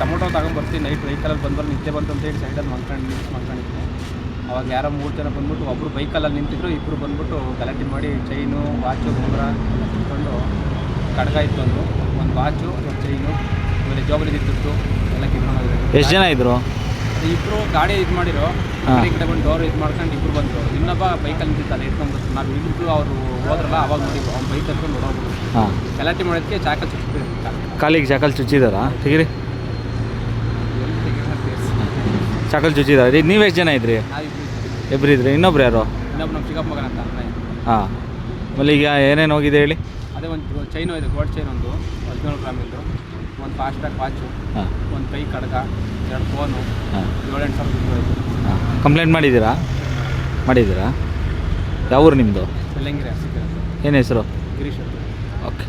Tomato ತಗೊಂಡ್ಬರ್ತೀನಿ night ವೆಹಿಕಲಲ್ಲಿ ಬಂದ್ಬರ್ದು ನಿದ್ದೆ ಬಂತು ಅಂತೇಳಿ ಸೈಡಲ್ಲಿ ಮಲ್ಕೊಂಡಿದ್ದೆ. ಅವಾಗ ಯಾರೋ 3 ಜನ ಬಂದ್ಬಿಟ್ಟು ಒಬ್ಬರು ಬೈಕಲ್ಲಿ ನಿಂತಿದ್ರು, ಇಬ್ಬರು ಬಂದ್ಬಿಟ್ಟು ಗಲಾಟೆ ಮಾಡಿ ಚೈನು ವಾಚು ಉಂಗುರ ಎಲ್ಲ ಕಿತ್ಕೊಂಡು ಕಡ್ಗ ಇತ್ತು ಒಂದು ವಾಚು ಒಂದು ಚೈನು ಆಮೇಲೆ ಜೋಬಲಿ ದುಡ್ಡು ಎಲ್ಲ ಕಿತ್ಕೊಂಡು ಹೋಗಿದ್ರು. ಎಷ್ಟು ಜನ ಇದ್ದರು? ಇಬ್ಬರು ಗಾಡಿ ಇದು ಮಾಡಿರೋ ಈ ಕಡೆ ಬಂದು ಡೋರ್ ಇದು ಮಾಡ್ಕೊಂಡು ಇಬ್ಬರು ಬಂದರು. ಇನ್ನೊಬ್ಬ ಬೈಕಲ್ಲಿ ನಿಂತಿದ್ದಾನೆ ಇಟ್ಕೊಂಡು ನಾವು ಇಳಿದು ಅವರು ಹೋದ್ರಲ್ಲ ಅವಾಗ ನೋಡಿದ್ವು ಅವ್ನು ಬೈಕ್ ಹತ್ಕೊಂಡು ಹೊಡೋಗ್ಬಿಟ್ಟು. ಹಾಂ, ಗಲಾಟೆ ಮಾಡೋದಕ್ಕೆ ಚಾಕಲ್ ಚುಚ್ಚಿದ್ರು. ಕಾಲಿಗೆ ಚಾಕಲ್ ಚುಚ್ಚಿದಾರಾ? ತೆಗಿರಿ, ಚಾಕಲ್ ಚುಚ್ಚಿದಾರೆ. ಈಗ ನೀವು ಎಷ್ಟು ಜನ ಇದ್ರಿ? ಇಬ್ಬರು ಇದ್ರಿ. ಇನ್ನೊಬ್ರು ಯಾರು? ಇನ್ನೊಬ್ಬ ನಮ್ಮ ಚಿಕ್ಕಪ್ಪ ಮಗನ ಅಂತ. ಹಾಂ, ಆಮೇಲೆ ಈಗ ಏನೇನು ಹೋಗಿದೆ ಹೇಳಿ? ಅದೇ ಒಂದು ಚೈನು ಇದೆ, ಗೋಲ್ಡ್ ಚೈನ್ ಒಂದು 17 ಗ್ರಾಮಿಂದು, ಒಂದು ಫಾಸ್ಟ್ಯಾಗ್ ವಾಚು, ಒಂದು ಕೈ ಕಡಗ, 2 ಫೋನು, 7-8 ಸಾವಿರ ದುಡ್ಡು ಆಯಿತು. ಕಂಪ್ಲೇಂಟ್ ಮಾಡಿದ್ದೀರಾ? ಯಾವ ಊರು ನಿಮ್ಮದು? ಬೆಳ್ಳಂಗಿರಿ. ಏನು ಹೆಸರು? ಗಿರೀಶ್. ಓಕೆ.